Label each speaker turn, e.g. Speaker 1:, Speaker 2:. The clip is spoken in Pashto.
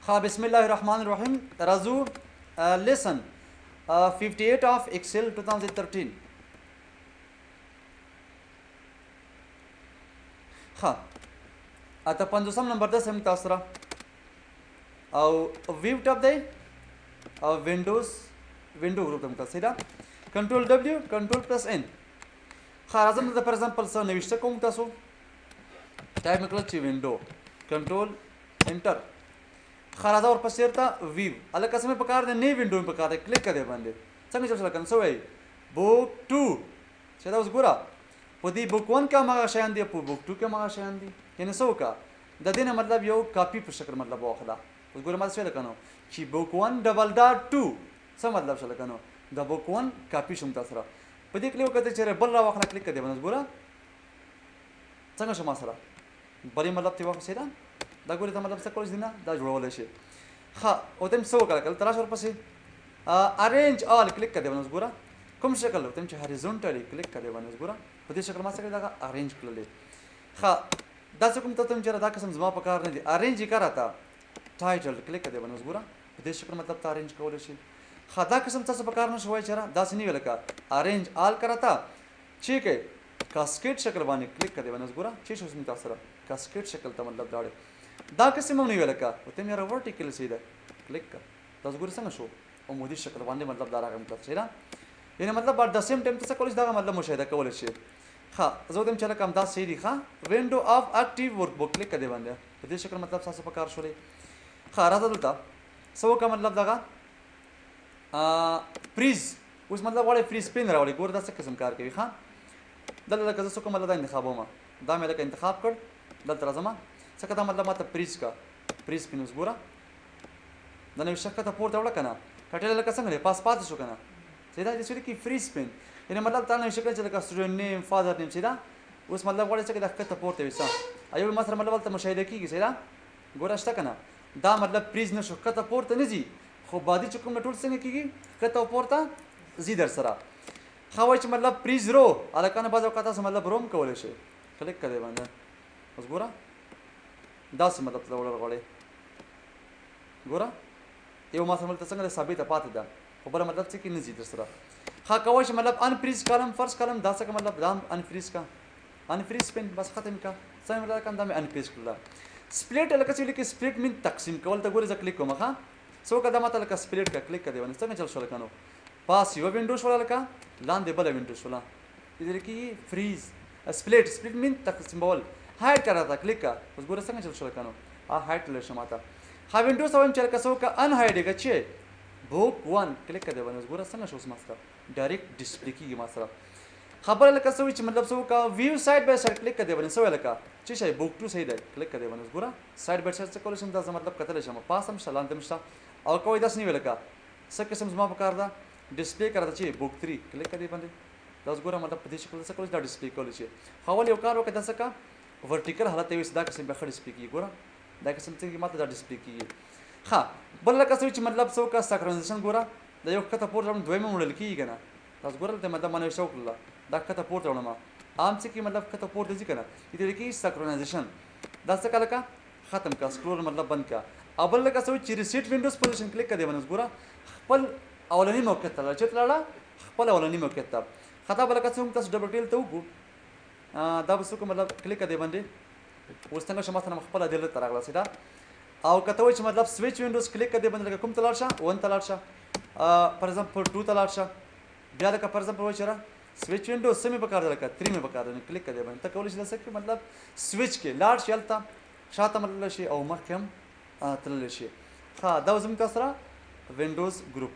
Speaker 1: ها بسم الله الرحمن الرحیم راځو لیسن 58 of Excel 2013. ها اته 50 نمبر ده سم تاسو را او ویو ټاپ دی او وینډو ګروپ تم تاسو دا کنټرول W کنټرول پلس N. ها راځم د فار ایگزامپل سره نوښت کوم تاسو ټایپ وکړئ چې وینډو کنټرول انټر. خرازه اور پسیر تا ویو الکه سمې پکار دی نه وینډو په کار دی کلیک کړئ باندې څنګه چل کنه سو وای بوک 2 چې دا اوس ګوره په دې بوک 1 کا ما شیان دی په بوک 2 کا ما شیان دی یعنی سو کا د دې نه مطلب یو کاپی په شکل مطلب واخلا اوس ګوره ما څه لکنو چې بوک 1 ډبل ډاټ 2 څه مطلب شل کنو د بوک 1 کاپی شوم تاسو را په دې کلیک کړئ چې بل را واخلا کلیک کړئ باندې ګوره څنګه شو ما سره بلې مطلب تی واخ سیدا دا ګورې ته مطلب څه کولای شي نه دا جوړول شي. ها او تم څه وکړه کله تراش ورپسې ارینج آل کلیک کړئ باندې ګوره کوم شکل تم چې هریزونټلی کلیک کړئ باندې ګوره په دې شکل ما څه کړی دا ارینج کړل. ها دا څه کوم ته تم چې دا قسم زما په کار نه دي ارینج کړه تا ټایټل کلیک کړئ باندې ګوره په دې شکل مطلب ته ارینج کول شي. ها دا قسم تاسو په کار نه شوي چې دا څه نیول کا ارینج آل کړه تا ٹھیک ہے کاسکیډ شکل باندې کلیک کړئ باندې ګوره چې شو سم تاسو سره کاسکیډ شکل ته مطلب دا دا قسم هم نه ویل کا او ته میرا ورټیکل سیده کلیک کړ تاسو ګورئ څنګه شو او مودي شکل باندې مطلب دا راغم تاسو نه یعنی مطلب بار د سیم ټایم تاسو کولای دا مطلب مشاهده کول شي. ها زه دم چې کوم دا سي دي ها وینډو اف اکټیو ورک بک کلیک کړئ باندې په دې شکل مطلب تاسو په کار شولې. ها راځه دلته سو کا مطلب داګه فریز اوس مطلب وړي فریز پین راوړي ګور دا څه قسم کار کوي. ها دلته که زه کوم مطلب انتخابوم دا مې لکه انتخاب کړ دلته راځم څه دا مطلب ماته پریز پینوس ګوره دا نو شکه ته پورته وړه کنه کټل لکه څنګه پاس پات شو کنه سیدا دې سړي کې فریز پین یعنی مطلب تا نه شکه چې لکه سټوډنټ نیم فادر نیم سیدا اوس مطلب وړه چې دا کته پورته وسه ایو ما سره مطلب ته مشاهده کیږي سیدا ګوره شته کنه دا مطلب پریز نه شو کته پورته نه زی خو بادي چې کوم ټول څنګه کیږي کته پورته زی در سره خو چې مطلب پریز رو الکانه باز وخت تاسو مطلب روم کول شي کلیک کړئ باندې اوس ګوره دا څه مطلب ته وړل غواړي ګوره یو ما سره څنګه ثابته پاتې ده خو بل مطلب څه کې نه زی در سره. ها کوي چې مطلب ان فریز کالم فرست کالم دا څه مطلب دا ان فریز کا ان فریز پین بس ختم کا څنګه مطلب کنده مې ان فریز کړل. سپلیټ لکه چې لیکي سپلیټ مين تقسیم کول ته ګوره ځ کلیک کوم ها سو کده ماته لکه سپلیټ کا کلیک کړئ باندې څنګه چل شو لکنو پاس یو وینډو شو لکه لاندې بل وینډو شو لا دې کې فریز سپلیټ مين تقسیم بول هایډ کرا تا کلیک کا اوس ګوره څنګه چل شو لکنو هایډ له شماته ها وینډو سوم چل کسو کا ان هایډ گچې بوک 1 کلیک کړئ باندې ګوره څنګه شو سمسته ډایرکټ ډسپلی کیږي ما سره خبر لکه سوي چې مطلب سو کا ویو سایډ بای سایډ کلیک کړئ باندې سو لکه چې شي بوک 2 صحیح دی کلیک کړئ باندې ګوره سایډ بای سایډ څه کول شم دا مطلب کتل شم پاسم شلاندم شته او کوئی داس نه ولکه څه قسم زما په کار دا ډسپلی کړه چې بوک 3 کلیک کړئ باندې دا ګوره مطلب په دې شکل څه کول دا ډسپلی کول شي حواله یو کار وکړه څه کا ورټیکل حالت وي دا قسم به خړ ډسپلی کیږي ګوره دا قسم څنګه ماته دا ډسپلی کیږي. ها بل لکه څه چې مطلب څو کا سنکرونایزیشن ګوره دا یو کته پورته دویمه مونږ کیږي کنه تاسو ګوره ته مطلب باندې شو کړل دا کته پورته ونما عام څه کې مطلب کته پورته ځي کنه دې کې سنکرونایزیشن دا څه کله کا ختم کا سکرول مطلب بند کا ابل لکه څه چې ریسیټ وینډوز پوزیشن کلیک کړئ باندې ګوره خپل اولنی موقع ته چې تلاړه خپل اولنی موقع ته خطا بل لکه څه تاسو ډبل ټیل ته وګو دا به څه مطلب کلیک کړئ باندې اوس څنګه شمه سره خپل دل ته راغلا سیدا او کته وای چې مطلب سویچ وینډوز کلیک کړئ باندې کوم تلاړ شه 1 تلاړ شه فار ایگزامپل 2 تلاړ شه بیا لکه فار ایگزامپل وای چیرې سویچ وینډوز سمې پکار ده لکه 3 مې پکار ده کلیک کړئ باندې ته کولای شئ چې مطلب سویچ کې لاړ شلته شاته مطلب شي او مخکم تلل شي. ها دا زموږ سره وینډوز ګروپ